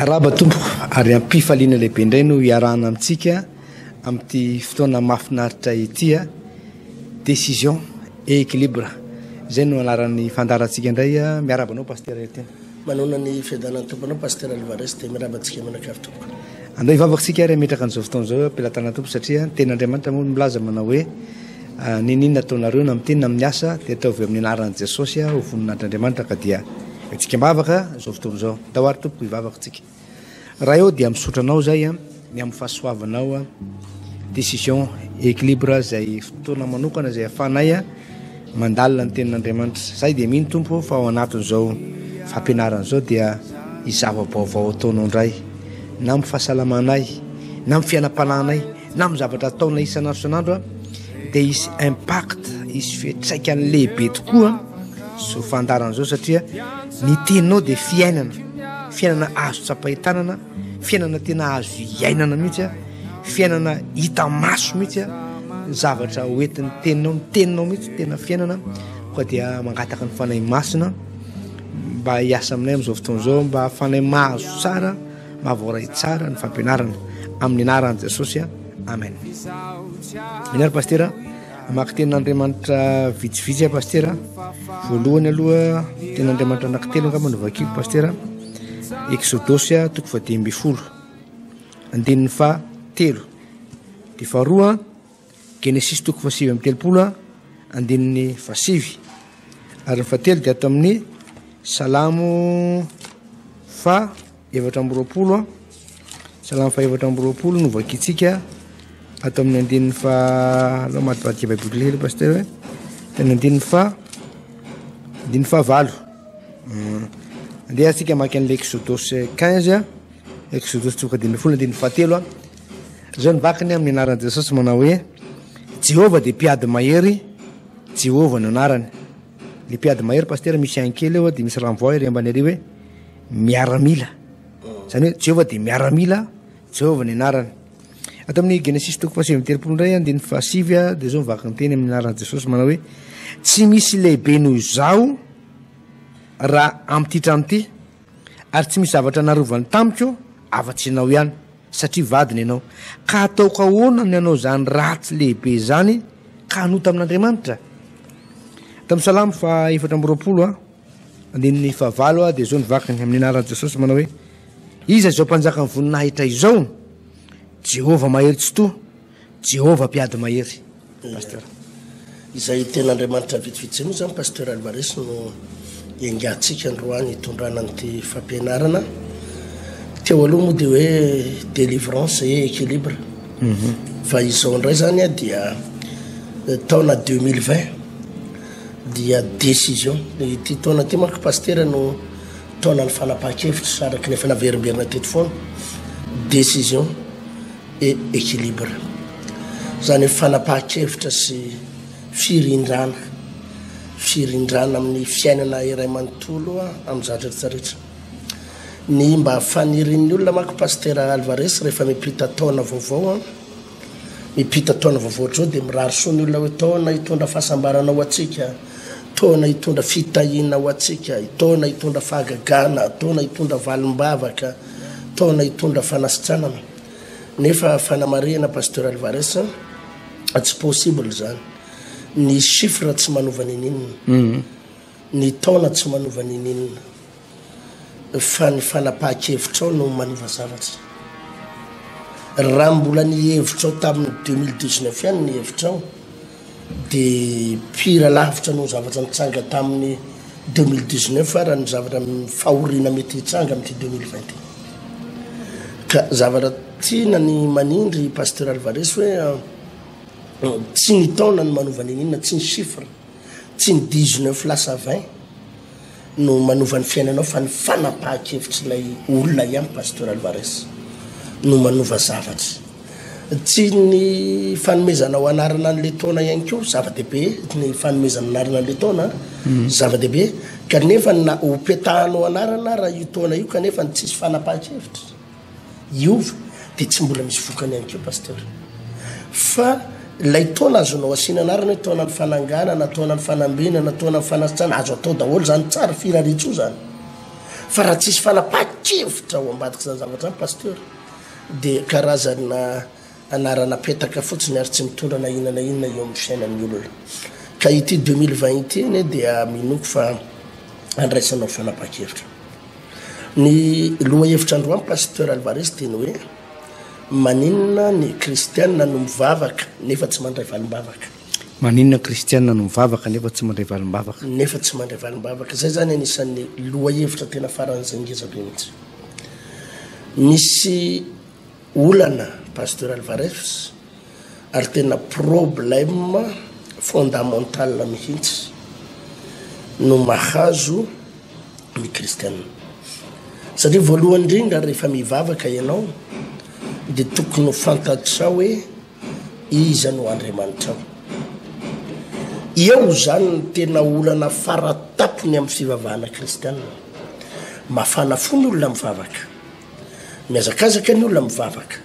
Miaraba tompo ary ampifaliana lehibe indray no iarahana amintsika amin'ity fotoana mahafinaritra ity décision et équilibre. Zay no anaran'ny fandarantsika indray. Miaraba anao pasteur Ertena. Manona ny fiadanan'ny tomponao pasteur Alvarez dia miaraba antsika manakavy tompoko. Andao ivavakantsika ary metraka an'izao fotoana izao ampelatana tompo satria ten'Andriamanitra moa milaza manao hoe ninina ataonareo na amin'ny teny na amin'ny asa dia ataovy amin'ny anaran'i Jesosy ho voninahitran'Andriamanitra ka dia tsika mivavaka izao fotoana izao. Dahoary tompoko hivavakantsika. Raha eo dia misotranao zay ny amin'ny fahasoavanao décision équilibre zay fotoana manokana zay afanay mandalina ny tenin'Andriamanitra. Zay dia mino tompo fa ao anatin'izao fampianarana zao dia izava-baovao ataonao indray na amin'ny fahasalamanay na amin'ny fiainam-panahinay na amin'ny zavatra ataonay isan'andro isan'andro dia isy impact isy fiantraikany lehibe tokoa so fandaran'izao satria ny teninao dia fiainana azo tsapahitanana, fiainana tena azo iainana mihitsy, fiainana hita maso mihitsy, zavatra hoentin'ny teninao mihitsy tena fiainana. Koa dia mangataka ny fanahy masina mba hiasa aminay amin'izao fotoana izao mba fanahy mahazo tsara, mahavoaray tsara ny fampianarana amin'ny anaran'i Jesosy. Amen. Minary pasteur, maka tenin'Andriamanitra vitsivitsy pasteur. Voalohany aloha tenin'Andriamanitra anankitelo angamba no vakiako pasteur. Exodosy 12:10, andinin'ny fahatelo. Dia faharoa Genesis 7:30, andinin'ny fahasivy. Ary ny fahatelo dia ato amin'ny Salamo 4:20, Salamo 4:20 no vakitsika ato amin'ny andinin'ny maty baiboly hely pasteur tena andinin'ny fahavalo. Andeha antsika maka an'ilay Exodus 15, Exodus 12:10, andinin'ny fahatelo. Zao ny vakiny amin'ny anaran'i Jesosy manao hoe Jehovah dia mpiady mahery, Jehovah no anarany. Le mpiady mahery pasteur misy ankely eo dia misy ramvoa ery ambany ery hoe miaramila. Zany hoe Jehovah dia miaramila, Jehovah ny anarany. Ato amin'ny Genesis 7:30 indray andinin'ny fahasivy dia zao mivakiny teny amin'ny anaran'i Jesosy manao hoe tsy misy lehibe noho izao raha amin'ity trano ity, ary tsy misy zavatra narovany tamiko afa-tsy ianao ihany satria vadiny ianao. Ka ataoko ahoana ny anao zany ratsy lehibe zany ka hanota amin'Andriamanitra? Tamin'ny Salamo 4:20 andinin'ny fahavalo dia zao nivakiny amin'ny anaran'i Jesosy manao hoe iza izao mpanjaka ny voninahitra izao? Jehovah mahery tsy toa, Jehovah mpiady mahery. Pasteur, izay ten'Andriamanitra vitsivitsy moa zany pasteur Alvarez no iangatsika androany hitondrana n'ity fampianarana. Teo aloha moa dia hoe délivrance et équilibre. Fa izao indray zany dia taona 2020 dia décision. Ity taona ty manko pasteur no taona ny fanapahan-kevitra araky ny efa naverimberina teto foana. Décision et équilibre. Zany fanapahan-kevitra sy firindrana amin'ny fiainana iray manontolo amin'ny zavatra rehetrarehetra. Ny mba fanirin'ny olona manko pasteur Alvarez rehefa mipita taona vaovao ohatrao dia mirary soa ny olona hoe taona hitondra fahasambarana ho atsika, taona hitondra fitahiana ho atsika, taona hitondra fahagagana, taona hitondra valim-bavaka, taona hitondra fanasitranana. Nefa fanamarihana pasteur Alvarez tsy possible zany. Ny chiffre tsy manova ninina, ny taona tsy manova ninina, fa ny fanapahan-kevitrao no manova zavatra. Raha mbola ny hevitrao tamin'ny 2019 ihany ny hevitrao dia pira lavitra no zavatra nitsanga tamin'ny 2019 raha ny zavatra fahoriana mety hitsanga amin'ity 2020. Ka zavatra tiana ny manindry pasteur Alvarez hoe tsy ny taona ny manova ninina, tsy ny chiffre, tsy ny 19 lasa 20 no manova ny fiainanao, fa ny fanapahan-kevitry ilay olona ihany pasteur Alvarez no manova zavatra. Tsy ny fanomezana ho anarana an'ilay taona ihany koa zava-dehibe, ny fanomezana anarana an'ilay taona zava-dehibe, kanefa na hopetahanao anarana raha io taona io kanefa ny tsisy fanapahan-kevitra iova dia tsy mbola misy vokany ihany koa pasteur. Fa lay taona azonao asiana anarana hoe taona ny fananganana, taona ny fanambinana, taona ny fanasitrana, azo atao daholo zany tsara firaritsio zany. fa raha tsisy fanapakevitra ao ambadika zany zavatra ny pasteur dia karazana anaranapetaka fotsiny ary tsy mitondra na inona eo amin'ny fiainan'ny olona ka ity 2020 ity eny dia minoko fa andraisanao fanapakevitra ny loha hevitra androany pasteur Alvarez teny hoe maninona ny kristianina no mivavaka nefa tsy mandray valim-bavaka maninona kristianina no mivavaka nefa tsy mandray valim-bavaka nefa tsy mandray valim-bavaka zay zany anisan'ny loha hevitra tena faran'izay ngezabe mihitsy misy olana pasteur Alvarez ary tena problème fondamental mihitsy no mahazo ny kristianina satria voalohany indrindra rehefa mivavaka ianao dia tokony ho fantatrao hoe iza no Andriamanitra eo zany ny tena olana faratapony amin'ny fivavahana kristianina mafana fo ny olona mivavaka miazakazaka ny olona mivavaka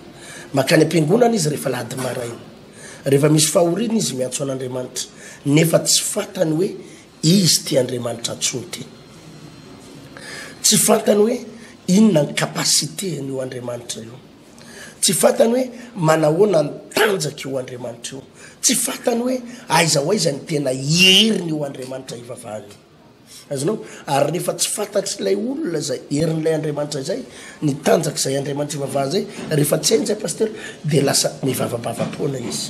makany am-piangonana izy rehefa lahady maraina rehefa misy fahoriana izy miantso an'Andriamanitra nefa tsy fantany hoe izy ty Andriamanitra antsony ty tsy fantany hoe inona ny kapasité n'io Andriamanitra io tsy fantany hoe manahoana ny tanjaka io Andriamanitra io tsy fantany hoe aiza ho aiza ny tena heriny io Andriamanitra ivavahany azonao ary rehefa tsy fantatry ilay olona zay herin'ilay Andriamanitra zay ny tanjaka izay Andriamanitra ivavahany zay rehefa tsy hainy zay pasteur dia lasa mivavabavapoana izy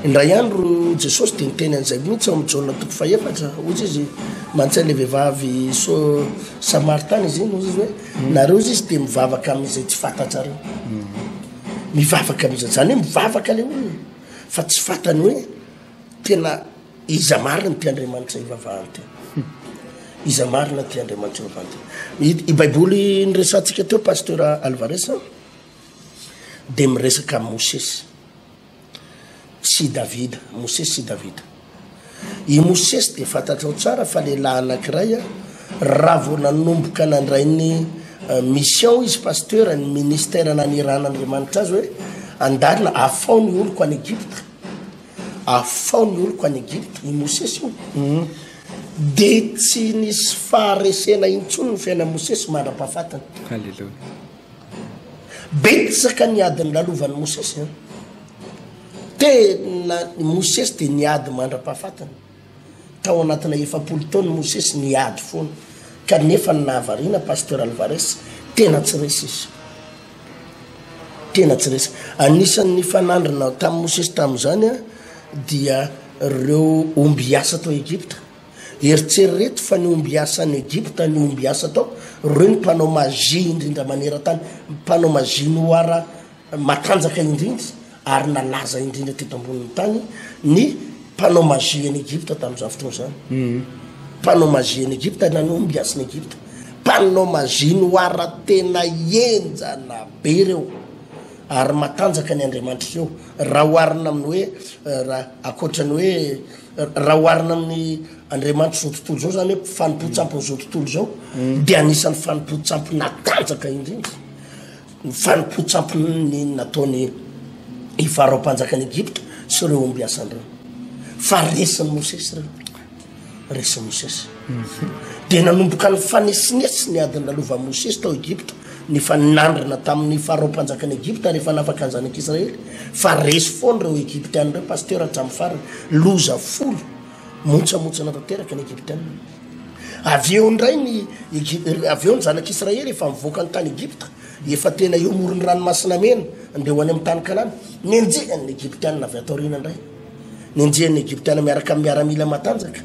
indray andro Jesosy dia niteny an'izay mihitsy ao amin'ny Jaona 4 ozy izy mantsay le vehivavy Samaritany izy iny ozy izy hoe nareo izy dia mivavaka amin'izay tsy fantatrareo mivavaka amin'izay zany hoe mivavaka le olona fa tsy fantany hoe tena iza marina ty Andriamanitra ivavahany teo iza marina ty Andriamanitra ivavahany teo i baiboly nyresantsika teo pasteur Alvarez dia miresaka Mosesy sy Davida Mosesy sy Davida i Mosesy dia fantatrao tsara fa lehilahy anankiray raha vao nanomboka nandray ny mission izy pasteur ny ministère naniran'Andriamanitra azy hoe andarina afao ny oloko any Egypte afao ny oloko any Egypte i Mosesy io dia tsy nisy faharesena intsony ny fiaina Mosesy mandra-pahafatana halleloja betsaka niadiny lalovan'ny Mosesy tena Mosesy dia niady mandra-pahafatana tao anatina 7 taona Mosesy niady foana kanefa ny nahavariana pasteur Alvarez tena tsy resy izy tena tsy resy anisan'ny fanandrina tamin'ny Mosesy tamin'izany dia ireo omby asa tao Egypte eritsereto fa ny omby asa any Egypte ny omby asa tao ireo ny mpanao magie indrindra maneran-tany mpanao magie noara matanjaka indrindra ary nalaza indrindra teto ambonin'ny tany ny mpanao magie any Egypte tamin'izao fotoana zany mpanao magie any Egypte na ny omby asa ny Egypte mpanao magie noara tena enjana be reo ary matanjaka ny Andriamanitra eo raha oharina amin'ny hoe raha akoatrany hoe raha oharina amin'ny Andriamanitra zao tontolo zao zany hoe fanompotsyampiny zao tontolo zao dia anisan'ny fanompotsyampiny natanjaka indrindra ny fanompotsyampiny nataony ifaharam-panjaka ny Egypte sy ireo omby asan'ireo fa resin'ny Mosesy reo resin'ny Mosesy dia nanomboka ny fanesinesy ny adiny lalovan'ny Mosesy tao Egypte ny faninandrina tamin'ny faharam-panjaka ny Egypte rehefa nafaka ny zanak'Israely fa resy foana ireo Egyptiana ireo pasteur hatramin'ny farany loza folo montsamontsana tanteraka ny Egyptiana avy eo indray avy eo ny zanak'Israely efa mivoaka ny tany Egypte efa tena eo morony ranomasina mena andeha ho any amin'ny tany Kanana nenjehan'ny Egyptiana avy atao rina indray nenjehan'ny Egyptiana miaraka amin'ny miaramila matanjaka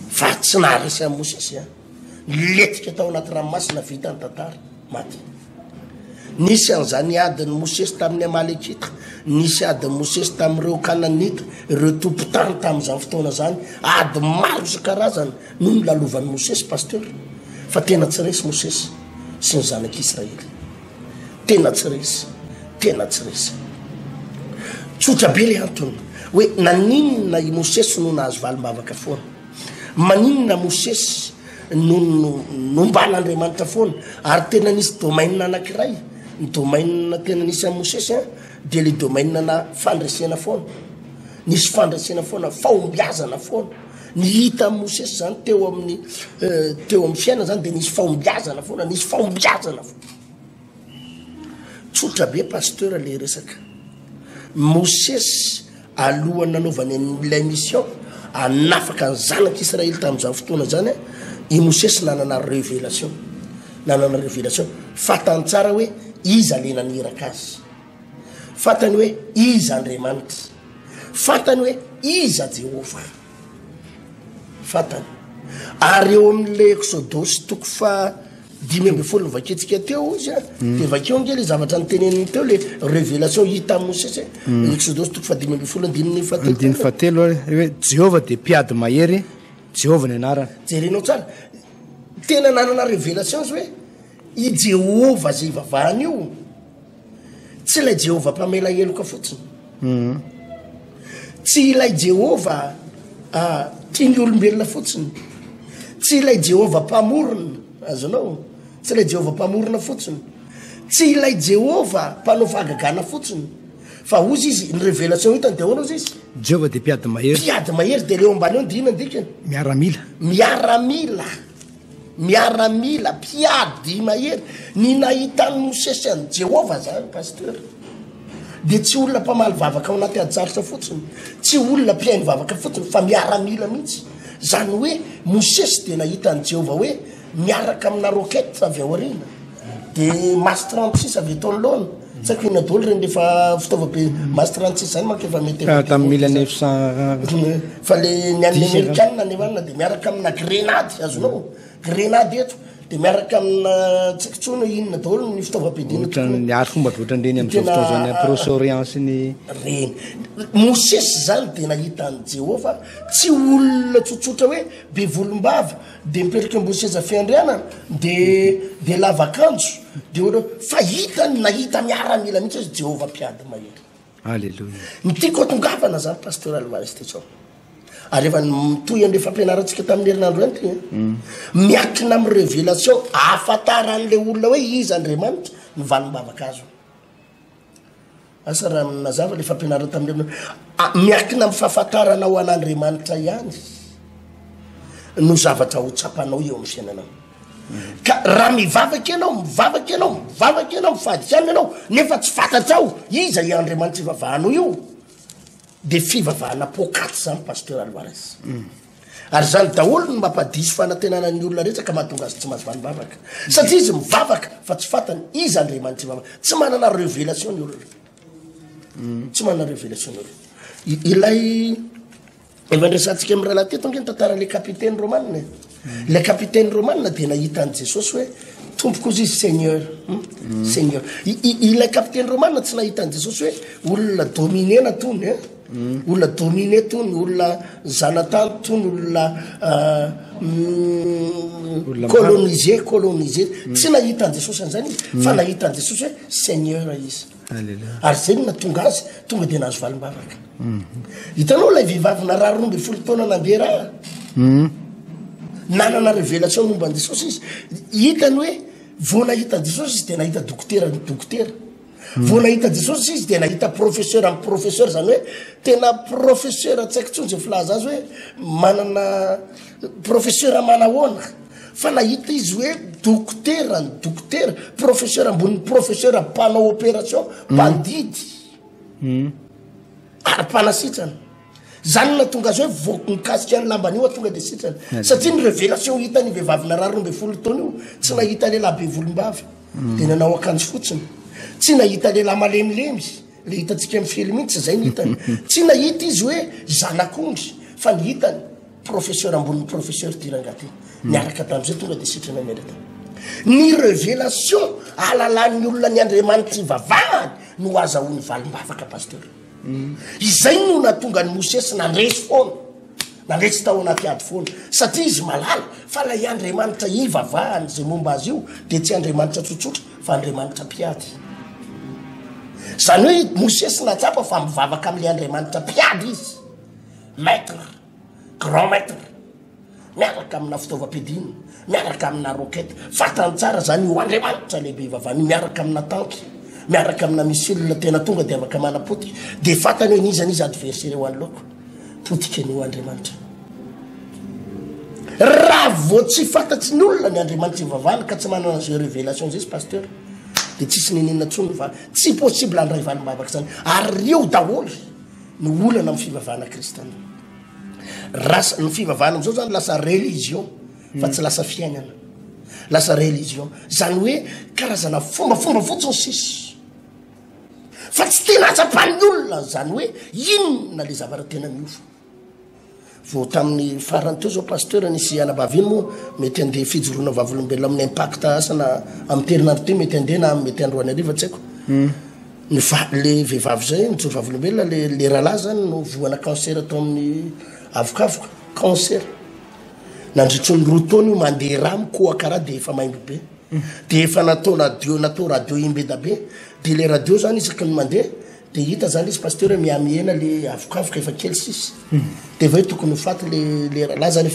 fa tsy naharesy amin'ny Mosesy letika tao anaty ranomasina vita ny tantara maty nisy an'izany adiny Mosesy tamin'ny Amalekita nisy adiny Mosesy tamin'ireo Kananita ireo tompotany tamin'izany fotoana zany ady maro isan-karazany noho ny lalovan'ny Mosesy pasteur fa tena tsy resy Mosesy sy ny zanak'Israely tena tsy resy tsotra be le antony hoe naninona i Mosesy no nahazo valim-bavaka foana maninona Mosesy nomban'Andriamanitra foana ary tena nisy domaine anankiray ny domaine tena nisy amin'ny Mosesy dia le domaine na fandresena foana nisy fandresena foana fahombiazana foana ny hita Mosesy zany teo amin'ny fiainana zany dia nisy fahombiazana foana nisy fahombiazana foana tsotra be pasteur le resaka Mosesy alohany nanaovany ilay mission anafaka ny zanak'Israely tamin'izany fotoana zany i Mosesy nanana révélation fatany tsara hoe iza le naniraka azy fatany hoe iza Andriamanitra fatany hoe iza Jehova fatany ary eo amin'le Exodus toko fa 10 vaketsika teo izy dia vakeo ngely zavatra niteneniny teo le révélation hita Mosesy Exodus toko fa 10 fatelo hoe Jehova dia mpiady mahery Jehova ny anarany jerenao tsara tena nanana révélation izy hoe i Jehova zay ivavahany io tsy ilay Jehova mpamela heloka fotsiny tsy ilay Jehova tiany olombelona fotsiny tsy ilay Jehova mpamorona azonao tsy ilay Jehova mpamorona fotsiny tsy ilay Jehova mpanao fahagagana fotsiny fa ozy izy ny révélation hitany dia ahoana ozy izy Jehova dia mpiady mahery dia leo ambany eo ndihina ndikany miaramila mpiady mahery ny nahitany Mosesy any Jehova zany pasteur dia tsy olona mpamaly vavaka ao anaty ajarotra fotsiny tsy olona mpiainy vavaka fotsiny fa miaramila mihitsy zany hoe Mosesy dia nahitany Jehova hoe miaraka amina rokety avy ao aoriana dia mas 36 avy eto anoloana tsy haiko inona daholo reny rehefa fitaovabe mas 36 zany manko efa mety tamin'ny 1900 fa le ny an'le Amerikanina nevanina dia miaraka amina grenady azonao grenady eto dia miaraka amina tsy kitsoina inona daholo ny fitaovam-piadiana ny ary fomba be ohatrandreny amin'izao fotoana zany Proche-Orient sy ny reny Mosesy zany dia nahitany Jehova tsy olona tsotsotra hoe be volombava dia mipetraka ambony seza fiandrianana dia lavakanjo dia ohatra fa hitany nahita miaramila mihitsy izy Jehova mpiady mahery alleluia mitiako atongavana zany pasteur Alvarez tetrao ary efa mitoy an'le fampianarantsika tamin'ny herinandro any ty miakina amin'ny révélation ahafantaran'le olona hoe iza Andriamanitra ny valim-bavaka azo asa raha nazava le fampianarana tamin'ny miakina amin'ny fahafantarana ho an'Andriamanitra ihany no zavatra ho tsapanao eo amin'ny fiainanao ka raha mivavaka ianao mifadiky anao nefa tsy fantatrao iza i Andriamanitra ivavahanao io dia fivavahana pokaty zany pasteur Alvarez ary zany daholo no mampadisy fanantenana ny olona rehetra ka mahatonga azy tsy mahazo valim-bavaka satria izy mivavaka fa tsy fantany iza Andriamanitra ivavaka tsy manana révélation ny olona tsy manana révélation ny olona ilay efa ndresantsika amin'ny raha teto nge tantara le capitaine Romanina le capitaine Romanina dia nahitany Jesosy hoe tompoko izy Seigneur Seigneur ilay capitaine Romanina tsy nahitany Jesosy hoe olona dominena tony olona domine tony olona zanatany tony olona colonisé tsy nahitany Jesosy an'izany izy fa nahitany Jesosy hoe Seigneur izy ary zay na tonga azy tonga dia nahazo valim-bavaka hitanao lay vehivavy na 20 taona nandeha raha nanana révélation momba ny Jesosy izy hitany hoe vao nahita Jesosy izy dia nahita dokotera vao nahita Jesosy izy dia nahita professeur amin'ny professeur zany hoe tena professeur tsy haiko tsony zay filaza azy hoe manana professeur manahoana fa nahita izy hoe dokotera professeur ambony professeur mpanao opération mpandidy ary mpanasitrana zany na tonga azy hoe voky mikasika ny lambany io tonga dia sitrana satria ny révélation hitany vehivavy na 20 taona io tsy nahita lehilahy be volombava dia nanao akanjo fotsiny tsy nahita lehilahy malemilemy le hitantsika amin'ny film iny tsy zay ny hitany tsy nahita izy hoe zanak'ondry fa ny hitany professeur ambony professeur tirangaty niaraka tamin'izay tonga dia sitrana miaraka ny révélation ahalalany olona ny Andriamanitra ivavahany no azahoany valim-bavaka pasteur izay no natonga ny Mosesy nandresy tao anaty ady foana satria izy malala fa lay Andriamanitra ivavahany zay momba azy io dia tsy Andriamanitra tsotsotra fa Andriamanitra mpiady zany hoe Mosesy natsapa fa mivavaka amin'le Andriamanitra mpiady izy maître grand maître miaraka amina fitaovam-piadiana miaraka amina rokety fatany tsara zany ho Andriamanitra lehibe ivavahany miaraka amina tanky miaraka amina missile tena tonga dia afaka manapotika dia fatany hoe nizanizy adversaire ho any loko potika ny ho Andriamanitra raha vo tsy fantatsy ny olona ny andriamanitra ivavahana ka tsy manana zay révélation zay sy pasteur de tsisy ninina tsony fa tsy possible andray valim-bavaka zany ary reo daholy ny olana amin'ny fivavahana kristana rasa ny fivavahana am'izao zany lasa religion fa tsy lasa fiainana lasa religion zany hoe karazana fombafomba fotsiny sisy fa tsy tena atsapany olona zany hoe inona le zavatra tena miofa vo tamin'ny farany teo zao pasteur nisy anabaviny moa mety andeha fijoroana vavolombelona amin'ny impact asana amin'ny terinandro ty mety andeha na mety androany ariva tsy haiko ny le vehivavy zay mijoro vavolombelona le rahalahy zany no voana cancer atao amin'ny avokavoka cancer nandritry ny rotaony io mandeha raha mikoakaraha de efa maimbo be de efa natao radio imbeda be de le radio zany isaky ny mandeha de hita zany izy pasteur miamiena le avokavoka efa kely sisy de va hoe tokony ho faty le rahalahy zany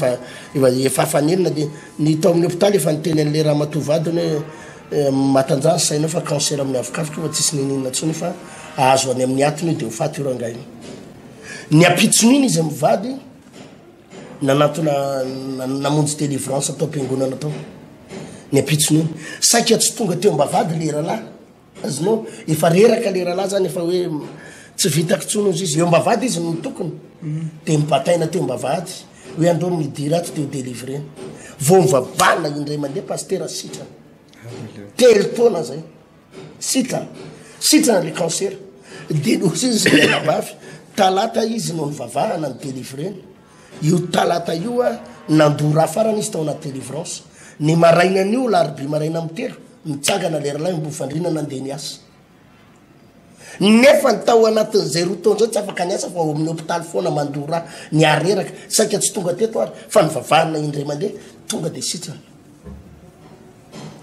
efa fanenina de ny tao amin'ny hôpitaly efa niteny an'le raha matovadiny hoe matanjany sainao fa cancer amin'ny avokavoka fa tsisy ninina ntsony fa ahazo any amin'ny atiny io de ho faty io rangainy ny apitsony iny izy mivady nanatona namonjy délivrance atao am-piangonana atao ny apitsony iny saika tsy tonga teo mbavady le rahalahy azonao efa reraka le rahalahy zany efa hoe tsy vitako tsony izy eo mbavady izy no tokony de mibataina teo mbavady hoe andro midiry ato teo délivrer vo mivavana indray mandeha pasteur sitrana telo taona zay sitrana le cancer de nosy izy le nabavy talata izy no nivavahana ny délivrer io talata io a nandora farany izy tao anaty délivrance ny marainan'io larbi maraina amin'ny telo mitsangana le rahalahy mbofandrina nandeha ny asa nefa ny tao anatin'izay roa taona zao tsy afaka ny asa fa ao amin'ny hôpitaly foana mandora ny areraka saika tsy tonga teto ary fa nivavahana indray mandeha tonga de sitrana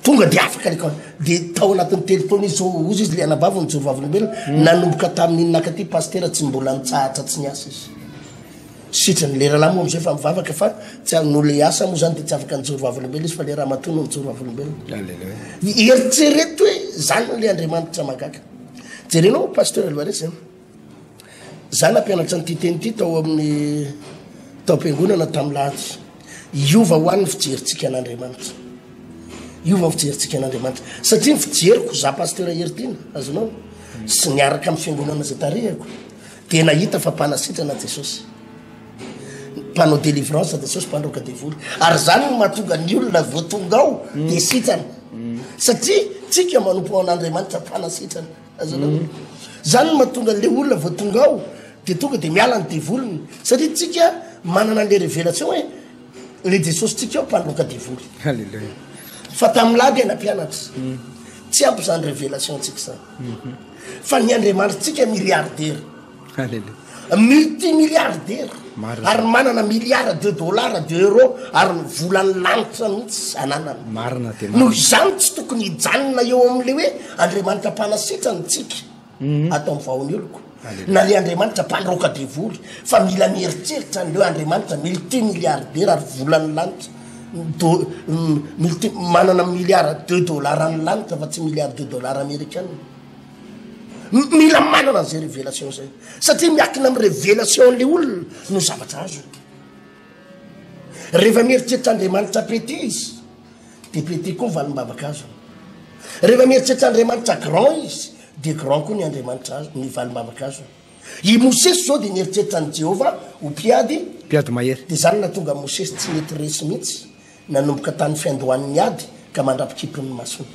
tonga de afaka leka de tao anatin'ny telo taona izy zao ozy izy le anabavy mijoro vavolombelona nanomboka tamin'inonaka ty pasteur tsy mbola nitsahatra tsy ny asa izy sitrany le rahalahy moa amizay fa mivavaka fa tsy no le asa moa zany de tsy afaka nijoro vavolombelona izy fa le raha matono mijoro vavolombelona eritsereto hoe zany le andriamanitra magaka jerenao pasteur aloha resy zany nampianatra ny titeny ty tao amin'ny tao am-piangonana tamin'ny lahady iova ho an'ny fijeritsika an'andriamanitra iova ny fijeritsika an'andriamanitra satria ny fijeriko za pasteur heritina azonao sy niaraka amin'ny fiangonana zay tarehako de nahita fa mpanasitrana jesosy mpanao délivrance jesosy mpandroka devoly ary zany no mahatonga ny olona voatonga ao de sitrana satria tsika manompo ao an'andriamanitra mpanasitrana azonao zany no mahatonga le olona voatonga ao de tonga de miala ny devoliny satria tsika manana le révélation hoe le jesosy tsika ao mpandroka devoly Alléluia. fa tamin'ny lady ana-pianatra tsy ampy zany révélation tsika zany fa ny andriamanitra tsika milliardaire Alléluia. multimilliardaire Marina. ary manana milliard de dollars de euro ary volany lanitra mihitsy ananana Marina de noho izany tsy tokony hijanona eo amin'le hoe andriamanitra mpanasitrany tsika atao amin'ny vahony oloko na le andriamanitra mpandroka devoly fa mila mieritreritra n'leo andriamanitra multimilliardaire ary volany lanitra manana milliard de dollars any lanitra fa tsy milliard de dollars américaine mila manana an'izay révélation zay satria miakina amin'ny révélation le olona no zavatra azo rehefa mieritreritr'andriamanitra pety izy de pety koa valim-bavaka azo rehefa mieritreritr'andriamanitra grand izy de grand koa ny andriamanitra azo ny valim-bavaka azo i mosesy zao de nieritreritra ny jehova ho piady mahery de zany natonga mosesy tsy mety resy mihitsy nanomboka tany fiandohan'ny ady ka mandrapikipony masony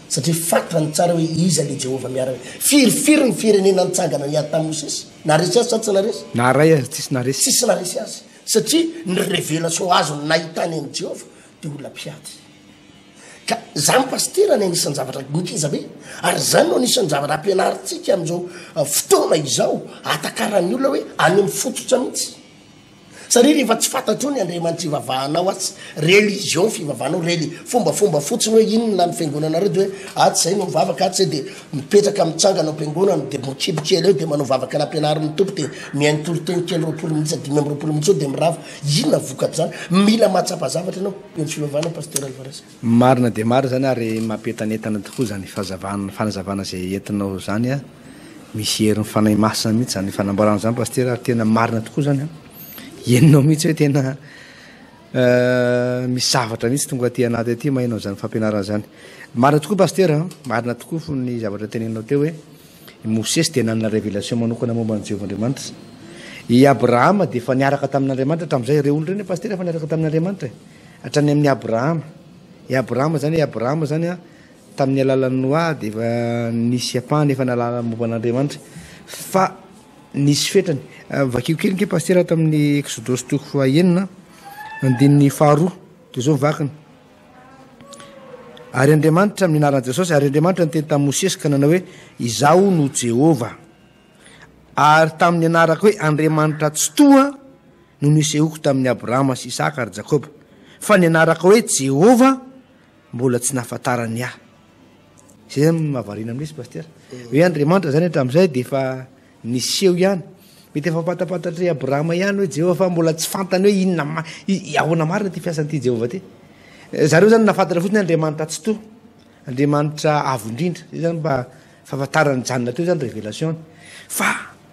satria fatany tsara hoe iza le jehova miaraka firifiry ny firenena nitsangana ny ady tamin'ny mosesy naresy azy satsy naresy naray azy tsisy naresy tsisy naresy azy satria ny révélation azo nahitany amin'ny jehova de olona piady ka zany pasteur ny anisan'ny zavatra nikiza be ary zany no anisan'ny zavatra ampianaritsika am'izao fotoana izao atakaran'ny olona hoe any amin'ny fototra mihitsy satria rehefa tsy fantatro ny andriamanitra ivavahanao atsy religion fivavahanao fombafomba fotsiny hoe inona ny fiangonanareo de hoe atsy zay no mivavaka atsy zay de mipetraka mitsangana am-piangonana de mokibokely eo de manao vavaka nampianarin'ny tompo de mihainy toloteny kely roapolo minitsy dimy amby roapolo minitsy eo de mirava inona vokatra zany mila mahatsapa zavatra ianao eo ny fivavahana pasteur Alvarez marina de maro zany ary mampientanetana tokoa zany fanazavana zay entinao zany a misy herin'ny fanahy masina mihitsy zany fanamboarana zany pasteur ary tena marina tokoa zany a enonao mihitsy hoe tena misy zavatra mihitsy tonga aty anaty aty mahainao zany fampianarana zany marina tokoa paster marina tokoa fo ny zavatra tenenao teo hoe Mosesy dia nanana révélation manokana momba ny Jehovah'Andriamanitra i Abrahama dia efa niaraka tamin'Andriamanitra hatramin'izay ireo olona ireny paster efa niaraka tamin'Andriamanitra hatrany amin'ny Abrahama zany a tamin'ny alalan'ny Noa dia efa nisy apahany efa nalala momba an'Andriamanitra fa nisy fetrany vakio kely nke paster tamin'ny Exodus 2:9 andin'ny faharoa dia zao vakiny ary Andriamanitra amin'ny anaran'i Jesosy ary Andriamanitra niteny tamin'ny Mosesy ka nanao hoe izaho no Jehova ary tamin'ny anarako hoe Andriamanitra tsy toa no nisehoko tamin'ny Abrahama sy Isaka ary Jakoba fa ny anarako hoe Jehova mbola tsy nahafantarany ahy zay mahavarina amin'izy paster hoe Andriamanitra zany hatramin'izay dia efa niseho ihany mety efa patapatatra Abrahama ihany hoe Jehova fa mbola tsy fantany hoe inona ahoana marina ty fiasan'ity Jehova ty zareo zany nafantatra fotsiny Andriamanitra tsy toa Andriamanitra avo indrindra zay zany mba fahafantarany janona teo zany révélation fa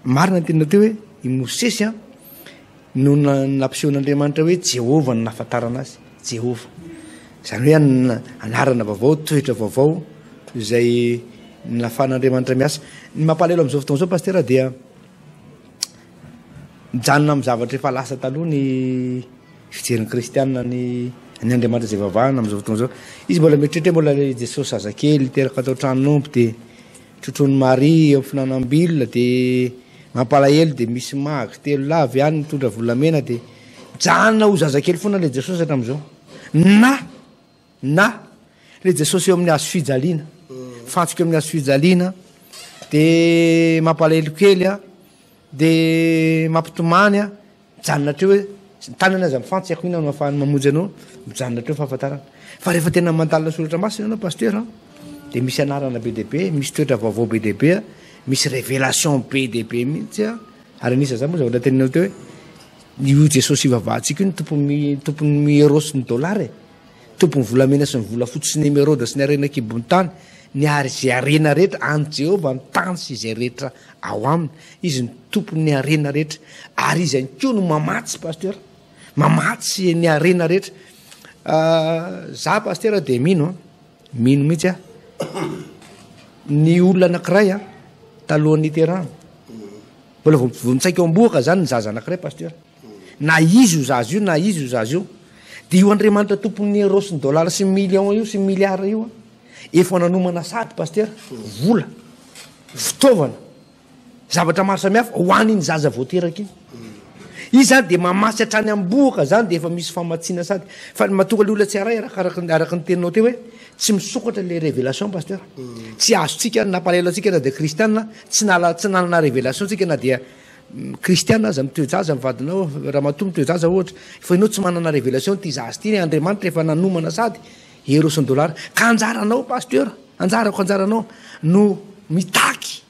marina ny tena teo hoe i Mosesy no nampisehon'Andriamanitra hoe Jehova no nahafantarana azy Jehova zany hoe anarana vaovao toetra vaovao izay nafan'Andriamanitra miasa ny mampalahelo amin'izao fotoana zao paster dia mijanona amin'ny zavatra efa lasa taloha ny fijerin'ny kristianina ny Andriamanitra zay vavahana amin'izao fotoana zao izy mbola mieritreritra mbola Jesosy zazakely teraka tao tranon'omby dia trotrony Maria eo finanam-bilona dia mampalahelo dia misy mahaky telo lavy ihany mitondra volamena dia mijanona ho zazakely foana le Jesosy hatramin'izao na le Jesosy eo amin'ny hazo fijaliana fantsika eo amin'ny hazo fijaliana dia mampalahelo kely dia mampitomany mijanona treo hoe tanana azy amin'ny fantsy ako ina no ahafahany mamonjy anao mijanona treo fahafantarana fa rehefa tena mandalina soratra masina anao paster dia misy anarana be deaibe misy toetra vaovao be deaibe misy révélation be deaibe mihitsy ary anisa zany moa zavatra teninao teo hoe io Jesosy ivavahantsika io ny tompony euro sy ny dollara tompony volamena sy ny vola fotsy sy ny émeraude sy ny arena kibony tany ny ary zay arena rehetra any Jehova ny tany sy izay rehetra ao aminy izy ny tompony ny arena rehetra ary izy any koa no mamatsy paster mamatsy ny arena rehetra za paster dia mino mihitsy ny olona anankiray talohan'ny terana mbola vonitsaika eo amboaka zany ny zaza anankiray paster na izy io zaza io na izy io zaza io dia io Andriamanitra tompony euro sy ny dollara sy million io sy milliard io efa nanomana sady paster vola fitaovana zavatra maro samihafa ho an'iny zaza voateraka iny izy zany dia mamasy hatrany amboaka zany dia efa misy famatsiana sady fa mahatonga le olona tsy aray araka ny teninao teo hoe tsy misokatra le révélation paster tsy azotsika nampalahelo atsika na dia kristianina tsy nanana révélation tsika na dia kristianina aza mitoejaza mivadinao raha matoa mitoejaza ohatra fa inao tsy manana révélation ty zazy ty Andriamanitra efa nanomana sady euro sy ny dollara ka anjaranao paster anjaranao no mitaky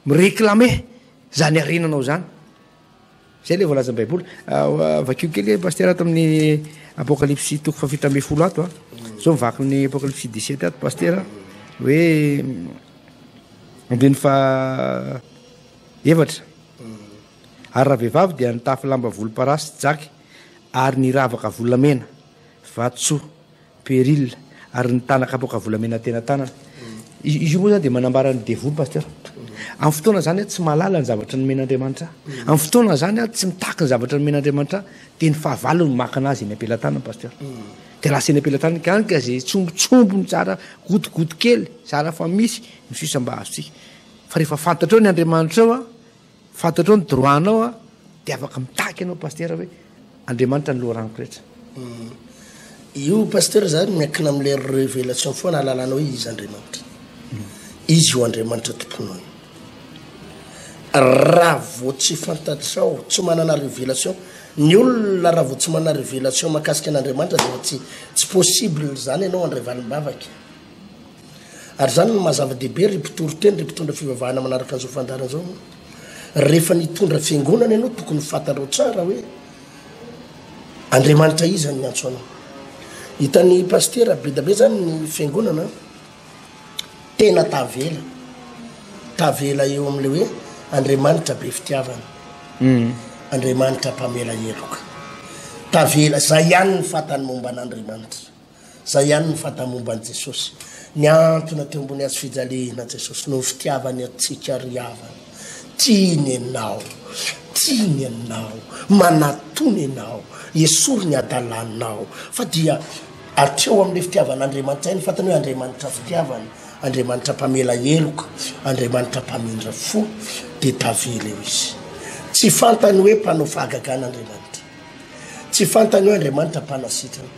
mireklame zany arenanao zany zay le voalaza baiboly vakio kely paster tamin'ny apocalypse 7:10 ato zao mivaky ny apocalypse 17 ato paster hoe andiny fa efatra ary raha vehivavy dia nitafy lamba volomparasy jaky ary niravaka volamena vatsoa péril ary nitanaka apoka volamena tena tanana izy io moa zany dia manambara ny devoly paster amin'ny fotoana zany tsy malala ny zavatra nomen'Andriamanitra amin'ny fotoana zany tsy mitaky ny zavatra nomen'Andriamanitra dia ny fahavalo no maka anazy eny ampelantanana paster dia lasa eny ampelantanana kanika zay tsombotsombony tsara gotigoty kely tsara fa misy misisa-mba azotsika fa rehefa fantatrao ny Andriamanitra ao fantatrao ny droanao dia afaka mitaky anao paster hoe Andriamanitra ny loharaniko rehetra io paster zany miankina amin'le révélation foana alalanao izy Andriamanitra izy io Andriamanitra tomponao raha vo tsy fantatrao tsy manana révélation ny olona raha vo tsy manana révélation makasika an'Andriamanitra dia tsy possible zany ianao andray valim-bavaka ary zany no mahazava-dehibe ry mpitory-teny ry mpitondra fivavahana manaraka an'izao fandarana zao rehefa nitondra fiangonana ianao tokony fantarao tsara hoe Andriamanitra izy ny antso anao hitan'ny paster be da be zany ny fiangonana tena tavela eo amin'le hoe Andriamanitra be fitiavana Andriamanitra mpamela heloka tavela zay ihany ny fatany momba an'Andriamanitra zay ihany ny fatany momba an' Jesosy ny antony teo ambony azy fijalena Jesosy no fitiavany atsika riavana tiany anao manatony anao esory ny adalanao fa dia atreo amin'le fitiavan'Andriamanitra ny fatany hoe Andriamanitra fitiavany Andriamanitra mpamela heloka Andriamanitra mpamindra fo de tavela eo izy tsy fantany hoe mpanao fahagagan'Andriamanitra tsy fantany hoe Andriamanitra mpanasitrana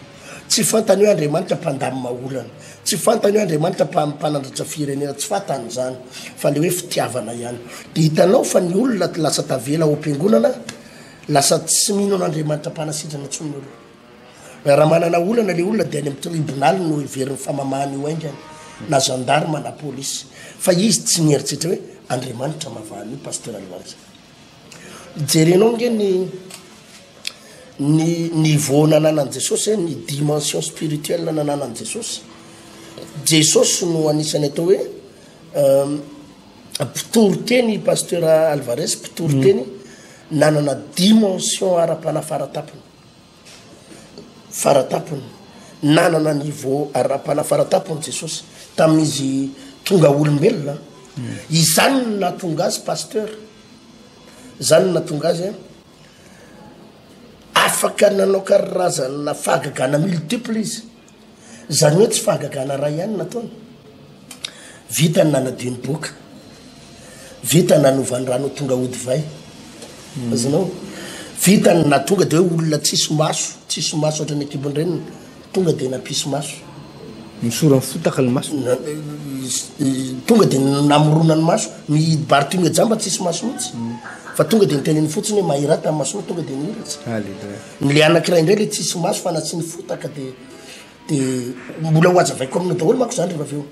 tsy fantany hoe Andriamanitra mpandamina olana tsy fantany hoe Andriamanitra mpanandratra firenena tsy fantany zany fa le hoe fitiavana ihany de hitanao fa ny olona lasa tavela ao am-piangonana lasa tsy mino an'Andriamanitra mpanasitrana tsy ny olona raha manana olana le olona de any amin'ny tribunal no iverin'ny famamahany io aingany na gendarme na polisy fa izy tsy mieritritra hoe Andriamanitra mavahany io pasteur Alvarez jerenao nge ny voananana an' Jesosy ny dimension spirituelle nanana an' Jesosy no anisany atao hoe mpitoroteny pasteur Alvarez mpitoroteny nanana dimension ara-panafaratampony nanana niveau ara-panafaratampony Jesosy tamin'izy tonga olombelona izany natonga azy pasteur zany natonga azy afaka nanao karazana fahagagana multiple izy zany hoe tsy fahagagana ray ihany nataony vita ny nanadiny boka vita ny nanovany rano tonga ody vay azanao vita ny natonga de hoe olona tsisy maso ohatrany ekibonrenina tonga de napisy maso misorany fotaka ny maso tonga de namoronany maso mibartime jamba tsisy maso mihitsy fa tonga de niteneny fotsiny hoe mahirata amin'ny masona tonga de nihiratsy le anakiray indray le tsisy maso fa na tsy ny fotaka de mbola hoaza vaiko amina daholo mako zany rehefa aveo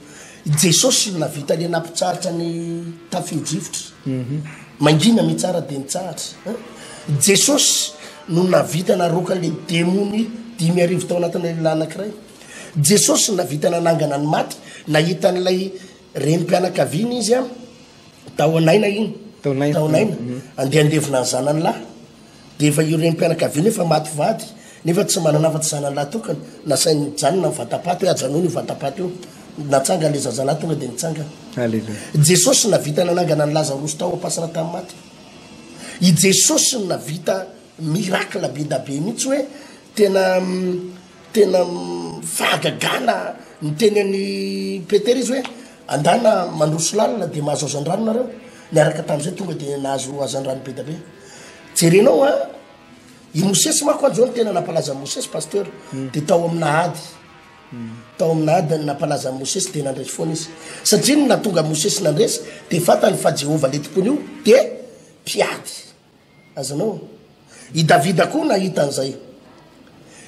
Jesosy navita le nampitsaritra ny tafijivitra mangina mitsara de mitsaratra Jesosy no navita naroka le demony 5,000 tao anatin'ny lehilahy anakiray Jesosy navita nanangana ny maty nahita n'ilay renim-pianakaviana izy tao anaina iny tao anaina andevina ny zanany lahy de efa io renim-pianakaviana efa maty vady nefa tsy manana afa-tsy zanany lahy tokana nasainy janona ny vatapaty hoe ajanony io vatapaty io natsanga le zazalahy tonga de nitsanga Jesosy navita nanangana ny Lazarosy tao apasina tamin'ny maty i Jesosy navita miracle be da be mihitsy hoe tena fahagagana ny teny any Petera izy hoe andana mandroso lalina de mahazo azan-drano nareo niaraka tamin'izay tonga de nahazo azan-drano be da be jerenao i Mosesy mako an'izao ny tena nampalaza Mosesy pasteur de tao amina ady nampalaza Mosesy de nandresy foana izy satria ny natonga Mosesy nandresy de fatany fa Jehova le tompony io de piady azanao i Davida koa nahita an'izay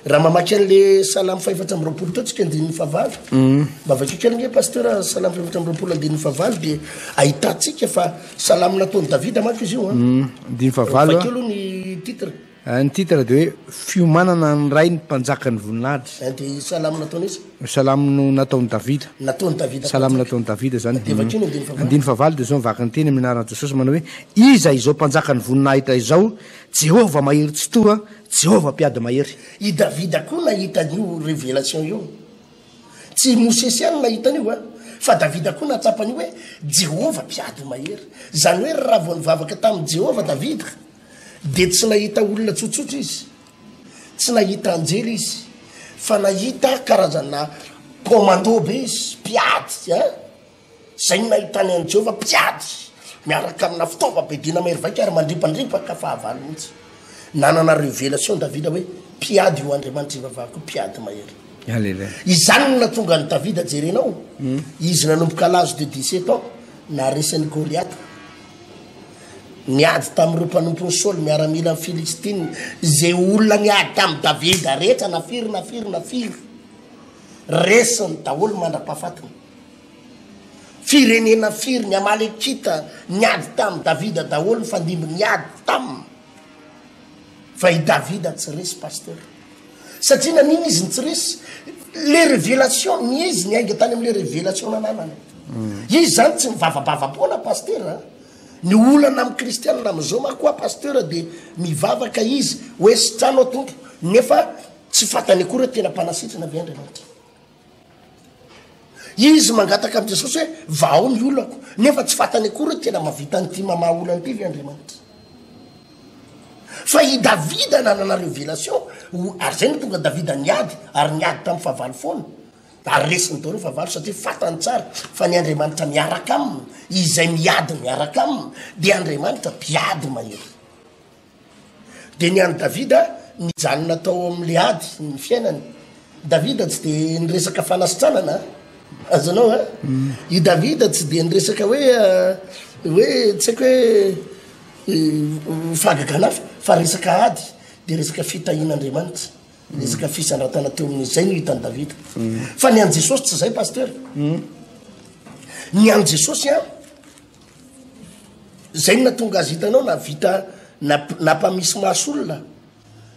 raha mamaky an'le salamy 420 teo tsika andininy favalo mba vakeo kely nge pasteur salamy 420 andininy favalo de ahitatsika fa salamy nataony Davida mako izy io andininy favalo vakeo aloha ny titre ny titre de hoe fiomanana ny ray ny mpanjaka ny voninahitra de salamy nataony izy salamy no nataony Davida salamy nataony Davida zany andininy favalo de zao mivaka ny teny amin'ny anaran'i Jesosy manao hoe iza izao mpanjaka ny voninahitra izao Jehova mahery tsy toa Jehova mpiady mahery i Davida koa nahitan'io révélation io tsy Mosesy ihany nahitan'io fa Davida koa natsapany hoe Jehova mpiady mahery zany hoe raha vao nivavaka tamin'ny Jehova Davida de tsy nahita olona tsotsotra izy tsy nahita anjely izy fa nahita karazana commando be izy mpiady zay nahitany an' Jehova mpiady miaraka amina fitaova be dina mahery vaika ary mandripandripaka fahavalo mihitsy nanana révélation Davida hoe mpiady io Andriamanitra ivavahako mpiady mahery izany natonga ny Davida jerenao izy nanomboka l'âge de 17 ans naresany Goliath niady tamin'ireo mpanompony Saoly miaramila amin'ny Filistine zay olona niady tamin'ny Davida rehetra nafiry resiny daholo mandra-pahafatiny firenena firy ny Amalekita niady tamin'ny Davida daholo ny fandimby niady taminy fa i Davida tsy resy pasteur satria naniny izy ny tsy resy le révélation ny izy niainga tany amin'le révélation nananany izy zany tsy mivavabavapoana pasteur ny olana amin'ny kristianina am'izao makoa pasteur dia mivavaka izy hoe sitrano tompo nefa tsy fatany akory tena mpanasitrana avy Andriamanitra. Izy mangataka amin'i Jesosy hoe vao ny olako nefa tsy fatany akory tena mavita nyity mamaha olana ity avy Andriamanitra. Fa i Davida nanana révélation ary zay no tonga Davida niady ary niady tamin'ny fahavalo foana ary lesiny daholo fahavalo satria fatany tsara fa ny Andriamanitra miaraka aminy izay miady miaraka aminy dia Andriamanitra mpiady mahery. Dia ny any Davida nijanona tao amin'le ady ny fiainany. Davida tsy dia niresaka fanasitranana azanao i Davida tsy dia niresaka hoe tsy haiko hoe fagaganafa fa resaka ady dia resaka fitahian'Andriamanitra resaka fisandrantana teo amin'izay no hitany Davida. Fa ny an' Jesosy tsy zay pasteur. Ny an' Jesosy zay no natonga azy hitanao na vita nampamisy maso olona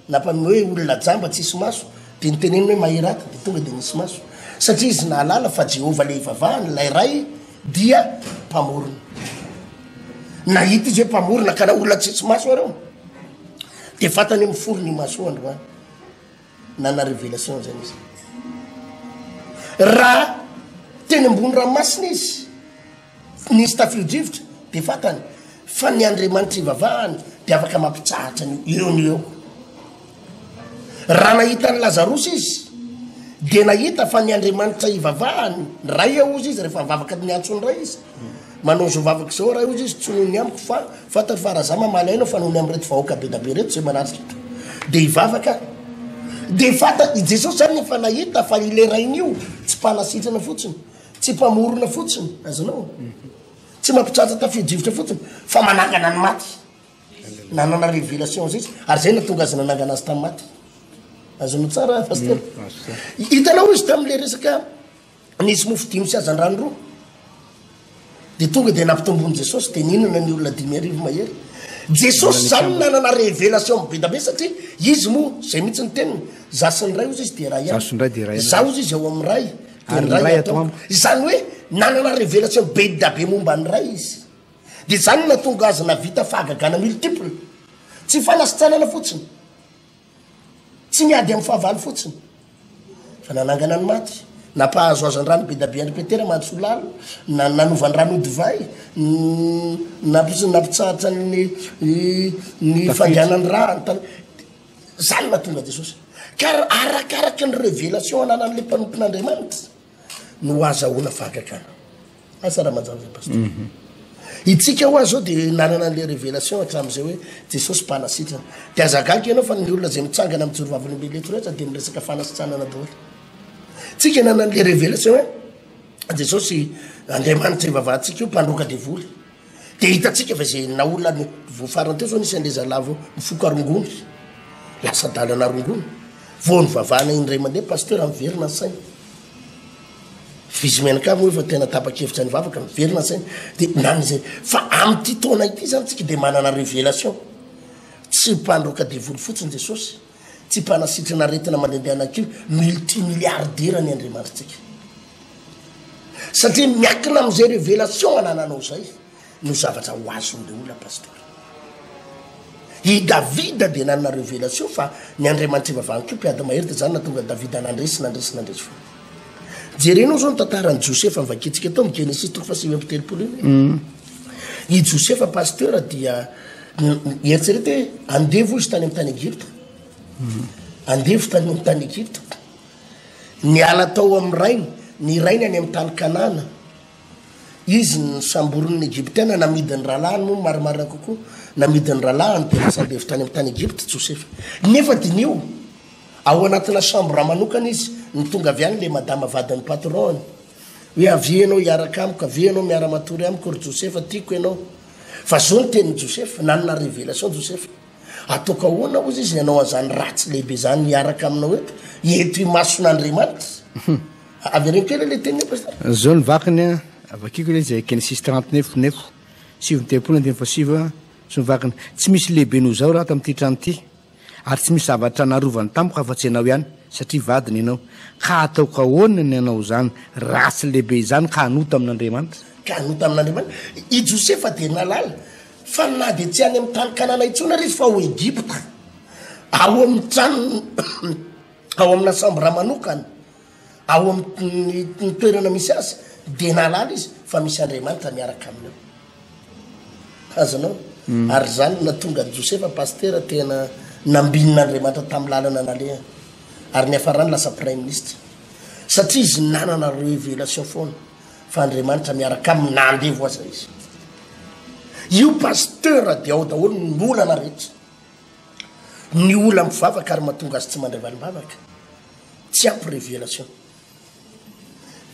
hoe olona jamba tsisy maso dia niteneny hoe maheraty dia tonga dia nisy maso satria izy nahalala fa Jehova le ivavahany ilay ray dia mpamorona. Nahita izy hoe mpamorona ka na olona tsisy maso areo dia fatany miforo ny maso androany nana révélation zany izy. Raha teny ambony ranomasina izy nisy tafio-drivotra dia fatany fa ny Andriamanitra ivavahany dia afaka mampitsahatra eo ny eo. Raha nahita ny Lazarosy izy dia nahita fa ny Andriamanitra ivavahany ray eo izy rehefa mivavaka ny antsony ray izy manao zao vavaka zao raha izy tsy nohony amiko fa fata faraza mamalainao fa nohony am'reto vahoaka be da be reto zay manatrika dia ivavaka dia fata i Jesosy zany efa nahita fa ile rainy io tsy mpanasitrana fotsiny tsy mpamorona fotsiny azonao tsy mampitratra tafio-drivotra fotsiny fa manangana ny maty nanana révélation zay izy ary zay natonga azy nanangana azy tamin'ny maty. Azonao tsara pasteur. Hitanao izy tamin'le resaka nisy mofo 5 sy azan-drano 2 dia tonga dia nampitombony Jesosy dia ninona ny olona 5,000 mahery. Jesosy zany nanana révélation be da be satria izy moa zay mihitsy ny teniny zasiny ray ozy izy dia ray zao izy eo amin'ny ray dia ny ray atao zany hoe nanana révélation be da be momba ny ray izy dia zany natonga azy navita fahagagana multiple tsy fanasitranana fotsiny tsy miady amin'ny fahavalo fotsiny fa nanangana ny maty nampahazo azan-drano be da be Andry Petera mandso lalo nanovany rano divay nampitsahatra ny fandianany rano zany natonga Jesosy ka arakaraky ny révélation ananan'le mpanompon'Andriamanitra no azahoana fahagagana. Asa raha manjary zay pasteur. Itsika ho azy zao dia nanana an'le révélation hatramin'izay hoe Jesosy mpanasitrana dia azagaga ianao fa ny olona zay mitsangana amin'ny jorovavan'lehibe leto rehetra dia miresaka fanasitranana daholo. Tsika nanana an'le révélation hoe Jesosy Andriamanitra ivavahantsika io mpandroka devoly dia hitatsika fa zay na olona ny voafarany teo zao nisy an'le zalavo mifoka rongony lasa dalana rongony vao nivavahana indray mandeha pasteur miverina ny saina vizy menaka moa efa tena tapa-kevitra ny vavaka miverina ny saina dia nan'izay fa amin'ity taona ity zany tsika dia manana révélation tsy mpandroka devoly fotsiny Jesosy tsy mpanasitrana aretina mandehandeha anankilo multimilliardaire ny Andriamanitra tsika satria miakina amin'izay révélation anananao zay no zavatra ho azon'le olona pasteur. I Davida dia nanana révélation fa ny Andriamanitra ivavahany ko mpiady mahery dia zany natonga Davida nandresy fo. Jerenao zao ny tantaran'ny Josefa mivakitsika tao amin'ny Genesis 3:7 i Josefa pasteur dia eritserety hoe andevo izy tany amin'ny tany Egypte andevo tany amin'ny tany Egypte niala tao amin'ny rainy ny rainy any amin'ny tany Kanana izy ny samborin'ny Egyptiana namidiny rahalahy moa marimarina kokoa namidiny rahalahy dia lasa andevo tany amin'ny tany Egypte Josefa nefa dinio ao anatina chambre manokana izy ny tonga avy any le madama vadin'ny patron hoe avy ianao hiaraka amiko avy ianao miara-matory amiko ry Josefa tiako ianao fa zao ny tenin'ny Josefa nanana révélation Josefa ataoko ahoana ozy izy ianao an'izany ratsy lehibe zany hiaraka aminao eto imason'Andriamanitra avy reny kely le teniny pasteur zao ny vakiny avakiko le zay Genesis 39 7:7 sy mivakiny tsy misy lehibe noho zao raha tamin'ity trano ity ary tsy misy zavatra narovany tampoka afa-tsy ianao ihany satria vadiny ianao ka ataoko ahoana ny ianao zany ratsy lehibe zany ka hanota amin'Andriamanitra i Josefa dia nalala fa na dia tsy any amin'ny tany kanana intsona ry izy fa ho Egypta ao amin'ny trano ao amina sambre manokana ao amin'ny toerana misy azy dia nalala izy fa misy Andriamanitra miaraka amin'io azanao ary zany na tonga Josefa pasteur tena nambin'Andriamanitra tamin'ny lalana naleha ary ny afarany lasa prime ministre satria izy nanana révélation foana fa Andriamanitra miaraka amin'ny nandevo aza izy io pasteur dia ao daholo ny olana rehetra ny ola mivavaka ary mahatonga azy tsy mandray valim-bavaka tsy ampy révélation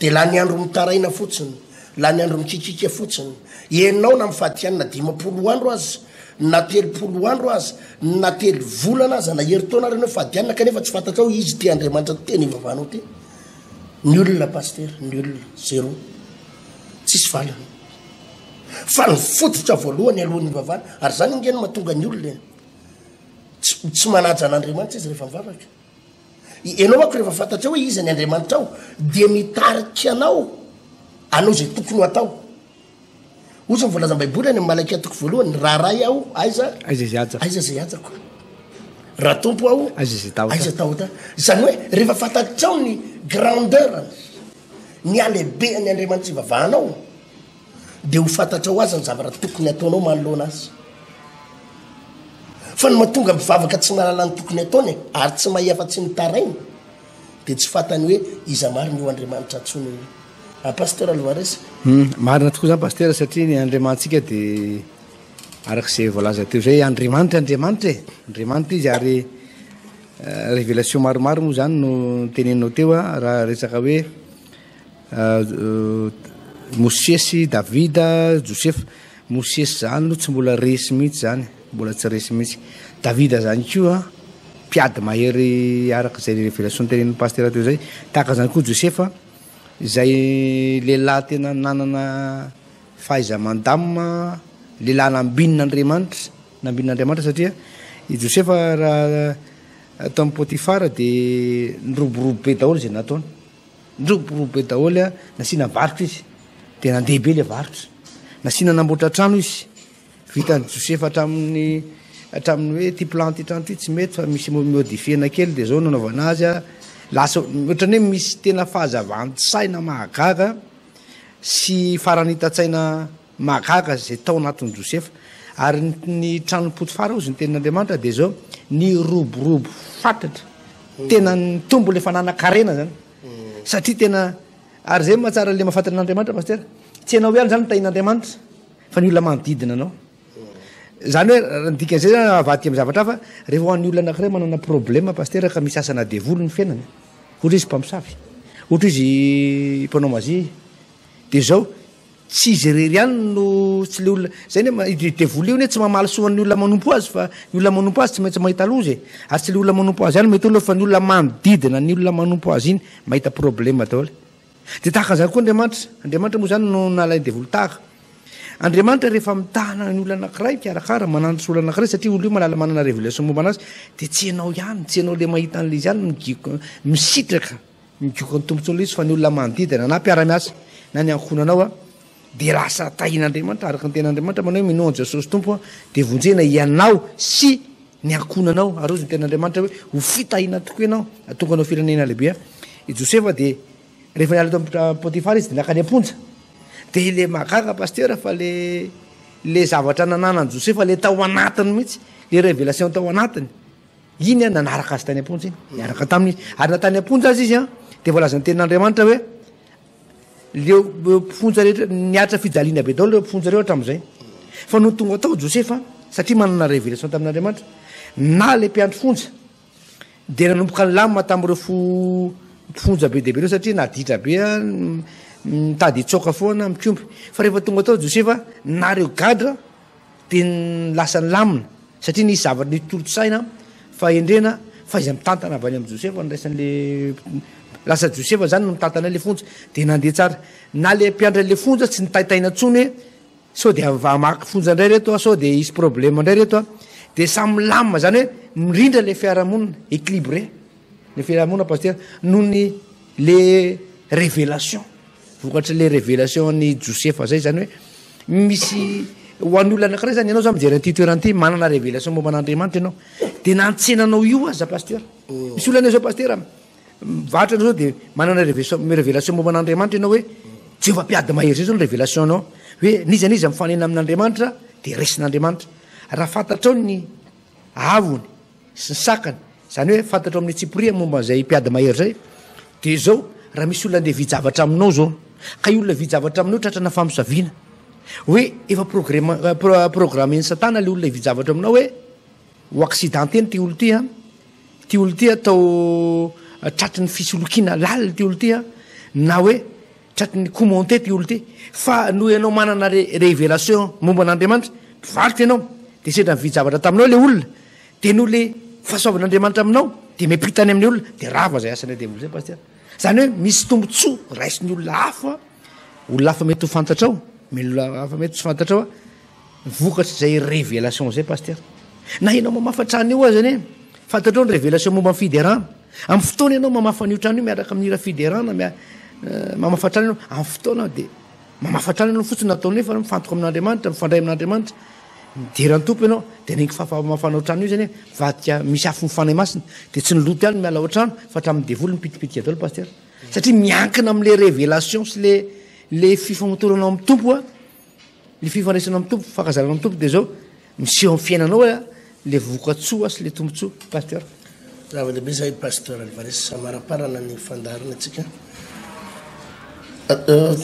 dia la ny andro mitaraina fotsiny la ny andro mikikika fotsiny ianao na mifatiany na 50 andro azy na 30 andro azy na 3 volana azy na herintaona reny fadianina kanefa tsy fantatrao izy ty Andriamanitra teny ivavahanao ty ny olona pasteur ny olona zéro tsisy valana fa ny fototra voalohany alohan'ny ivavahana ary zany ingeny mahatonga ny olona tsy manaja an'Andriamanitra izy rehefa mivavaka ianao ako rehefa fantatra hoe izy ny Andriamanitra ao dia mitarika anao anao zay tokony ho atao ozy mivolaza baiboly any malaika toko voalohany raha ray aho aiza zay ajako raha tompo aho aiza taota zany hoe rehefa fantatrao ny grandeur ny alehibe ny Andriamanitra ivavahanao dia ho fantatrao azy ny zavatra tokony ataonao manoloana azy fa ny mahatonga mivavaka tsy mahalala ny tokony ataony ary tsy mahefa tsy nitarainy dia tsy fantany hoe iza mariny io Andriamanitra antsony pasteur Alvarez marina tokoa zany pasteur satria ny Andriamanitsika dia arak'izay voalaza teo zay Andriamanitra izy ary révélation maromaro moa zany no teneninao teo raha resaka hoe Mosesy Davida Josefa Mosesy zany no tsy mbola resy mihitsy zany mbola tsy resy mihitsy Davida zany koa mpiady mahery arak'izay révélation tenenin'ny pasteur teo zay tahaka zany koa Josefa izay lehilahy tena nanana fahaiza mandamina lehilahy nambin'Andriamanitra satria i Josefa raha atao amin'ny Potifara dia niroborobo be daholo zay nataony niroborobo be daholo nasiana varotra izy dia nandehibe le varotra nasiana namboatra trano izy vitany Josefa hatramin'ny hoe ty plan ty trano ty tsy mety fa misy modifiena kely dia zao nanaovana azy lasa ohatrany hoe misy tena fahazavantsaina mahagaga sy faranitatsaina mahagaga zay tao anatin'ny Josefa ary ny tranon'ny Potifara ozy ny tenin'Andriamanitra dia zao ny roborobo fantatra tena ny tombo le fananakarena zany satria tena ary zay mahatsara le mahafantatra n'Andriamanitra pasteur tsy ianao ihany zany tain'Andriamanitra fa ny olona manodidina anao zany hoe dikan'izay zany avaty amin'ny zavatra fa rehefa ho an'ny olona anankiray manana problème pasteur ka misy asana devolo ny fiainany ohatra izy mpamosavy ohatra izy mpanao mazy dia zao tsy izy rery ihany no tsy le olona zay ny devolo io ny tsy mamaly soan'ny olona manompo azy fa ny olona manompo azy tsy maintsy mahita loza ary tsy le olona manompo azy ihany mety olo fa ny olona manodidina ny olona manompo azy iny mahita problème daholo dia tahaka zany koa Andriamanitra moa zany no nalay devolo tahaka Andriamanitra rehefa mitahana ny olona anankiray mikarakara mananitra olona anankiray satria olo io manala manana révélation momba anazy dia tsy ianao ihany tsy ianao le mahita an'le izy ihany misitraka migioka ny tombontsoa izy fa ny olona manodidina na mpiara-miasa na ny ankonanao dia lasa tahin'Andriamanitra araka ny ten'Andriamanitra manao hoe minao Jesosy tompo dia vonjena ianao sy ny ankonanao ary ozy ny ten'Andriamanitra hoe ho fitahiana tokoa ianao atonga anao firenena lehibe i Josefa dia rehefa niala tao Potifara izy dia nakany amponja dia le mahagaga pasteur fa le zavatra nananany Josefa le tao anatiny mihitsy le révélation tao anatiny iny nanaraka azy tany amponja iny niaraka tamin'izy ary natany amponja azy izy dia voalaza ny tenin'Andriamanitra hoe leo mpifonja rehetra niatra fijaliana be daholo leo mpifonja reo hatramin'izay fa no tonga tao Josefa satria manana révélation tamin'Andriamanitra na le mpiandro fonja dia nanomboka ny lamina tamin'ireo mpifonja be dehibe reo satria naditra be mitady hitsoka foana mikiompy fa rehefa tonga tao Josefa nareo gadra dia lasa ny lamina satria nisy zavatra nitolotsaina fa endrena fa izy mitantana avy any amin'ny Josefa nyraisan'le lasa Josefa zany no mitantana le fonja dia nandeha tsara na le mpiandra le fonja tsy nitaitaina ntsony hoe sao dia vamaky fonja indray reto sao dia isy problème indray reto dia samy lamina zany hoe mirindra le fiarahamonina équilibré le fiarahamonina pasteur noho ny le révélation vokatra le révélation ny Josefa zay zany hoe misy ho an'olona anankiray zany ianao za mijery an'ity toerana ity manana révélation momba an'andriamanitra ianao de nantsenanao io aza pasteur misy olana zao pasteur vatra zao de manana révélation momba an'andriamanitra ianao hoe Jehovah mpiady mahery zay zao ny révélation anao hoe niza mifanena amin'andriamanitra de resin'andriamanitra raha fantatrao ny avony sy ny sakany zany hoe fantatrao amin'ny tsiporia momba zay mpiady mahery zay de zao raha misy olona nde vijavatra aminao zao ka io olona vijavatra aminao tratrana famosaviana hoe efa programme satana le olona vijavatra aminao hoe ho accidenté ty olo ty atao tratry ny fisolokiana lalina ty olo ty na hoe tratry ny commenté ty olo ty fa noho ianao manana révélation momba an'andriamanitra varotra ianao de sedra vijavatra taminao le olona de noho le fahasoavan'andriamanitra aminao de mipitany amin'ny olona de rava zay asany devily zay pasteur zany hoe misy tombotsoa raisin'ny olona hafa mety ho fantatrao hafa mety tsy fantatrao vokatry zay révélation zay pasteur na ianao mamafatrany io azany fantatrao ny révélation momba fiderana amin'ny fotoana ianao mamafa an'io trano io miaraka amin'ny ira fiderana mamafatrany ianao amin'ny fotoana de mamafatrany ianao fotsiny nataony fa mifantoko amin'andriamanitra mifandray amin'andriamanitra mideran'ny tompo ianao de ningy fafamafanao trano io zany vadika misy afo mifanay masina de tsy niloto ihany miala ao trano fa hatramin'ny devoly mipitipitika daholo pasteur satria miankina amin'le révélation sy le fifamotoranao amin'ny tompo le fifandraisanao amin'ny tompo fakazarana amin'ny tompo de zao miseho amin'ny fiainanao le vokatsoa sy le tombotsoa pasteur zava-dehibe zay pasteur Alvarez samaraparana ny fandarana atsika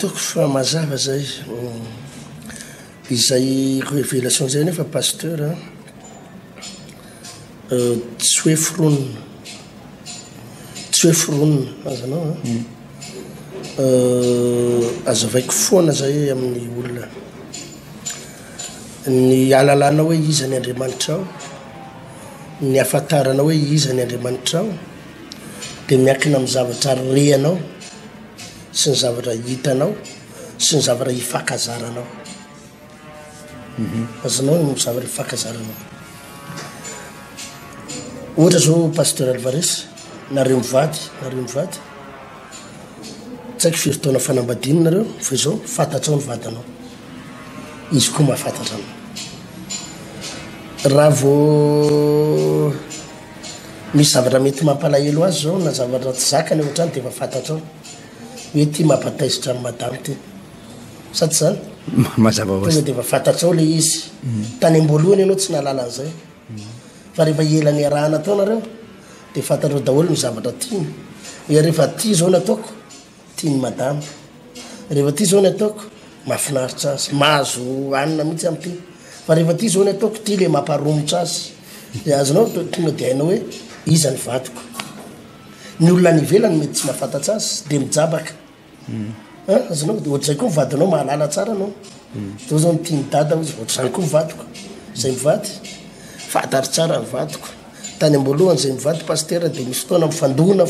toko fa mazava zay izay révélation zay nefa pasteur tsy hoe foronina azanao azavaiko foana zay amin'ny olona ny alalana hoe iza ny Andriamanitra ao ny afatarana hoe iza ny Andriamanitra ao de miankina amin'ny zavatra reanao sy ny zavatra hitanao sy ny zavatra hifakazaranao azanao ny zavatra hifakazaranao ohatra zao pasteur Alvarez nareo mivady tsy haiko firy taona fanambadiana nareo fa zao fantatrao ny vadanao izy koa mahafantatra anao raha vao misy zavatra mety mampalahelo azy zao na zavatra tsy zakany ao trano de efa fantatrao hoe ty mampataizitra amin'ny madamy ty sady zany tonga de efa fantatrao le izy tany amboalohany ianao tsy nalala an'izay fa rehefa elany arahana tao nareo de fantatrao daholo ny zavatra tiany hoe rehefa ty zao nataoko tiany madamy rehefa ty zao ny ataoko mahafinaritra azy mahazo anina mihitsy am'ty fa rehefa ty zao ny ataoko ty le mamparomotra azy de azonao tonga de hainao hoe iza ny vadiko ny olona ny ivelany mety tsy mahafantatra azy de mijabaka azonao de ohatrzay koa mivadinao mahalala tsara anao zao zao nytiany dada izy ohatrzany koa mivadiko zay mivady fantary tsara mivadiko tany amboalohany zay mivady pasteur de misy fotoana mifandohona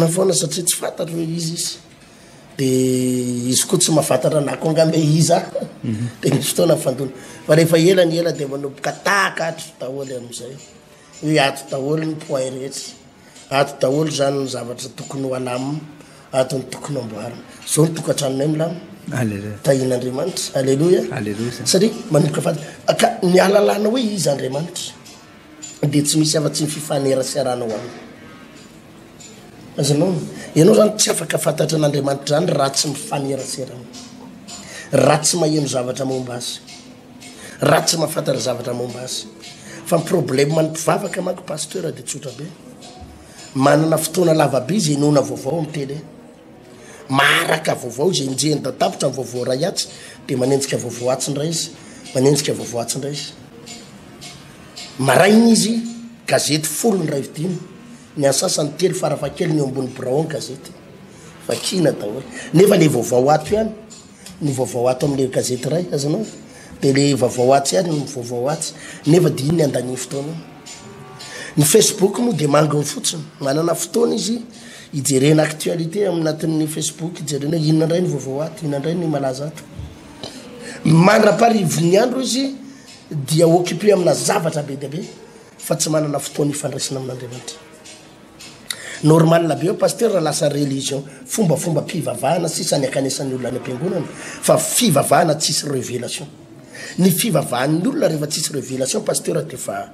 foana satria tsy fantatra hoe izy de izy koa tsy mahafantatra nako angambe iza de misy fotoana mifandohona fa rehefa ela de manomboka takatro daholo amin'izay hoe ato daholo ny poids rehetra ato daholo zany ny zavatra tokony ho alamina ato ny tokony amboarina zao ny tokantranonay milamina tahin'Andriamanitra alleluia satria manomboka fantatra ka ny alalana hoe izy Andriamanitra de tsy misy afa-tsy ny fifanerasiaranao aminy azanao ianao zany tsy afaka fantatra an'Andriamanitra zany raha tsy mifanerasiarana raha tsy maheno zavatra momba azy raha tsy mahafantatra zavatra momba azy fa ny problème ny mpivavaka manko pasteur de tsotra be manana fotoana lavabe izy enona vaovao amin'ny tele maraka vaovao izay injehny da tapitra ny vaovao ray atsy de manenjika vaovao atsindray izy manenjika vaovao atsindray izy marainy izy gazety folo ny ray vidiny ny ansasany telo farafakely ny ambony braon gazety vakina daholo nefa le vaovao ato ihany ny vaovao ato amin'le gazety ray azanao de le vaovao atsy ihany ny vaovao atsy nefa de iny andany fotoana ny Facebook moa de mangony fotsiny manana fotoana izy ijerena actualité aminatin'ny Facebook ijerena inona ndray ny vaovao ato inona ndray ny malaza ato mandraparivony andro izy dia occupé amina zavatra be dia be fa tsy manana fotoana ifandraisana amin'Andriamanitra normal be eo pasteur raha lasa religion fombafomba mpivavahana sisany akanesan'ny olona any am-piangonana fa fivavahana tsisy révélation ny fivavahan'ny olona rehefa tsisy révélation pasteur de fa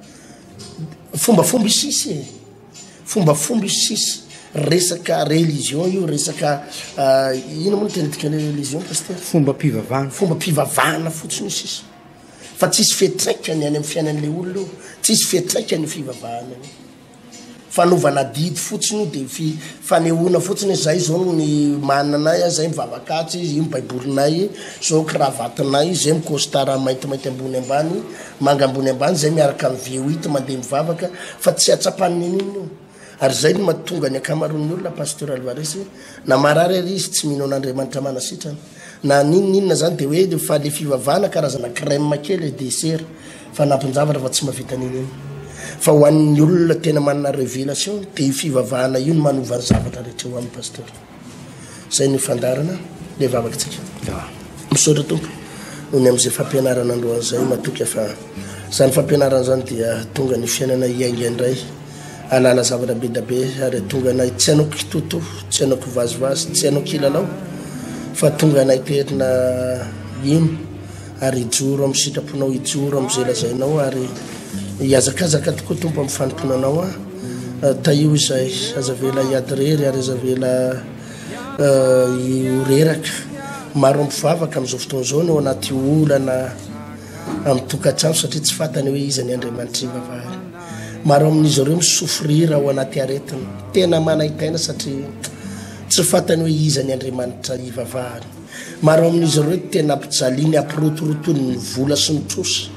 fombafomba isisy fombafomba isisy resaka religion io resaka ino moa tenetika religion pasteur fomba mpivavahana fotsiny isisy fa tsisy fetraikany any amin'ny fiainan'le olona io tsisy fetraikany fivavahana fanovana didy fotsiny de fanehoana fotsiny zay zao ny mananay zay mivavakatsy izy baibolinay zao kravatinay zay mikostara maintimainty ambony ambany manga ambony ambany zay miaraka miveo hita mandeha mivavaka fa tsy atsapan'n'ininy io ary zay no mahatonga ny akamaroan'ny olona pasteur Alvarez na marary ary izy tsy mino an'Andriamanitra manasitrana na ninina zany de hoe fa le fivavahana karazana crème kely dessert fa nampinjavatra fa tsy mavita nininy fa ho an'ny olona tena manana révélation de fivavahana io no manova ny zavatra rehetra ho amin'ny pasteur zay ny fandarana le vavakantsika misaotra tompo noho ny am'izay fampianarana androan'izay matoky fa zany fampianarana zany dia tonga ny fiainana iainga indray alala zavatra be da be ary tonga nay tsy hainao kitoto tsy hainao kivazivazy tsy hainao kilalao fa tonga nay terina ino ary ijoro amin'ny sitraponao ijoro am'izay lazainao ary iazakazaka tokoa tompo amin'ny fanomponanao taio izay azavela iadirery ary azavela ioreraka maro ampivavaka am'izao fotoan'izao ny ao anaty olana amin'ny tokantrano satria tsy fantany hoe iza ny Andriamanitra ivavahany maro amin'izy ireo misofrira ao anaty aretina tena manaitaina satria tsy fantany hoe iza ny Andriamanitra ivavahany maro amin'izy ireo tena ampijaliany ampirotoroton'ny ny vola sy ny trosa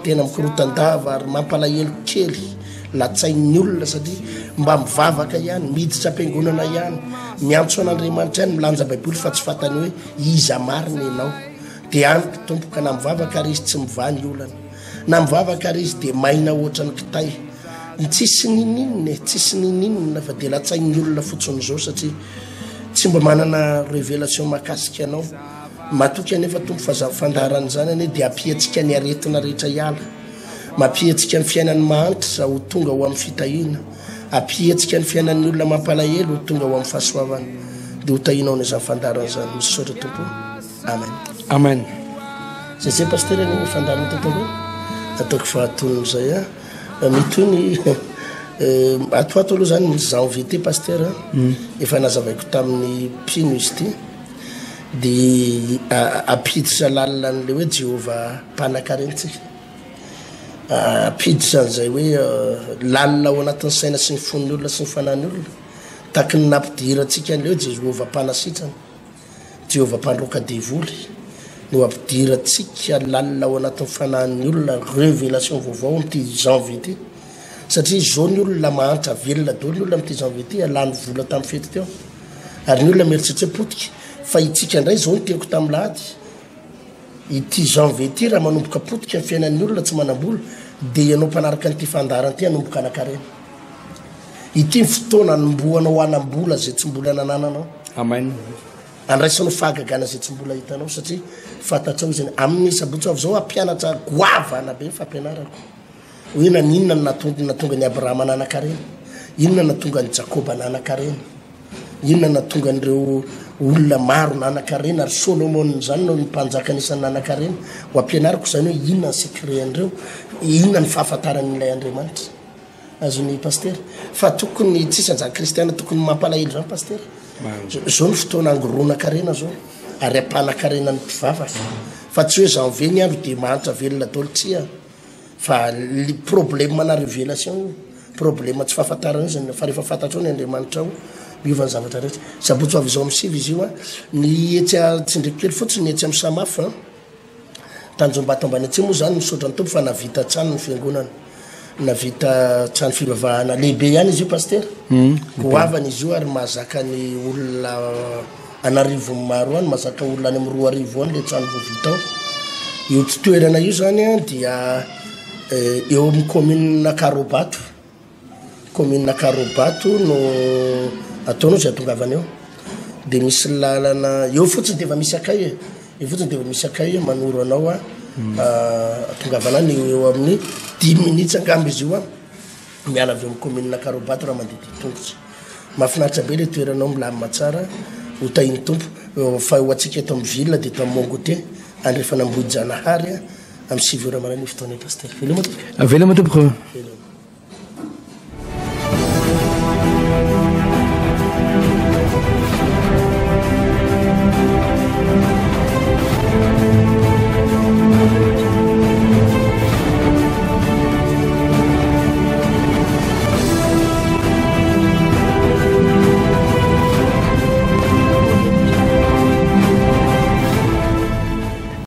tena mikorotandava ary mampalahelo kely latsain'ny olona satria mba mivavaka ihany miditra am-piangonana ihany miantso an'Andriamanitra ihany milanja baiboly fa tsy fantany hoe iza marina ianao de anyky tompoka na mivavaka ary izy tsy mivany olana na mivavaka ary izy de maina ohatra ny kitay tsisy nininina fa de latsain'ny olona fotsiny zao satria tsy mba manana révélation makasika anao matoky anefa tompo fandarany zany ane de apiatsika ny aretina rehetra iala mapiatsika ny fiainan'ny mahantra ho tonga ho amin'ny fitahina apiatsika ny fiainan'ny olona mampalahelo ho tonga ho amin'ny fahasoavana de ho tahinao n'izany fandarany zany misaotra tompo amen zay pasteur ny fandarany tontolo ataoko fahatonony zay mitony atoato aloha zany ny janvier ty pasteur efa nazavaiko tamin'ny pino izy ty de apiditra lalan'le hoe Jehova mpanakaretsika apiditra an'izay hoe lalina ao anatin'ny saina sy ny fon'ny olona sy ny fanan'ny olona taky ny nampidirantsika an'le hoe Jehova mpanasitrana Jehova mpandroka devoly no ampidirantsika lalina ao anatin'ny fanan'ny olona révélation vaovao am'ty janvier ty satria zao ny olona mahantra velona daholo ny olona am'ty janvier ty alany vola tamin'ny fety teo ary ny olona mieritseritsy potika fa itsika indray zao ny tiako tamin'ny lahady ity janvier ty raha manomboka potika ny fiainan'ny olona tsy manam-bola de ianao mpanaraka n'ity fandarana ty anomboka anakarena ity ny fotoana nomboanao anam-bola zay tsy mbola nanananao amen andraisanao fahagagana zay tsy mbola hitanao satria fantatrao izy amin'ny sabotsy avy zao ampianatra goavana be fampianarako hoe naninona natonga ny Abrahama nanakarena inona natonga ny Jakoba nanakarena inona natonga n'ireo olona maro nanakarena ary Solomon zany no mpanjaka anisan'ny nanakarena ho ampianarako zany hoe inona ny secret andreo inona ny fahafantaran'ilay Andriamanitra azony pasteur fa tokony tsisy anjaka kristiana tokony mampalahelo zany pasteur zao ny fotoana angorona-karena zao ary ampana-karena ny mpivavaka fa tsy hoe janvier ny andro de mahantra velona daholo tsia fa problème na révélation problème tsy fahafantarana izy fa rehefa fantatrao ny Andriamanitra ao miova ny zavatra rehetra sabotsy avy zao amin'ny sivy izy io ny etsy tsindriky kely fotsiny ny etsy amin'ny samafa tanjom-bato ambany atsy moa zany misaotra ny tompo fa navita trano ny fiangonana navita trano fivavahana lehibe ihany izy io pasteur goavana izy io ary mahazaka ny olona anarivo maro any mahazaka olona any amin'ny 2 any le trano voavitao io toerana io zany dia eo amin'ny commune Karobato no ataonao zay atongavana eo de misy lalana eo fotsiny de efa misy akay manoro anao atongavana ny eo amin'ny 10 minutes angamba izy io miala avy amin'ny commune Karobato raha mandeha tongotra mahafinaritra be le toeranao milamina tsara ho tahiny tompo fa ho atsika eto amin'ny ville dia eto amin'ny Mongote andrefa nambohijanahary amin'ny 7 heures maran'ny fotoana pasteur veloma tompoko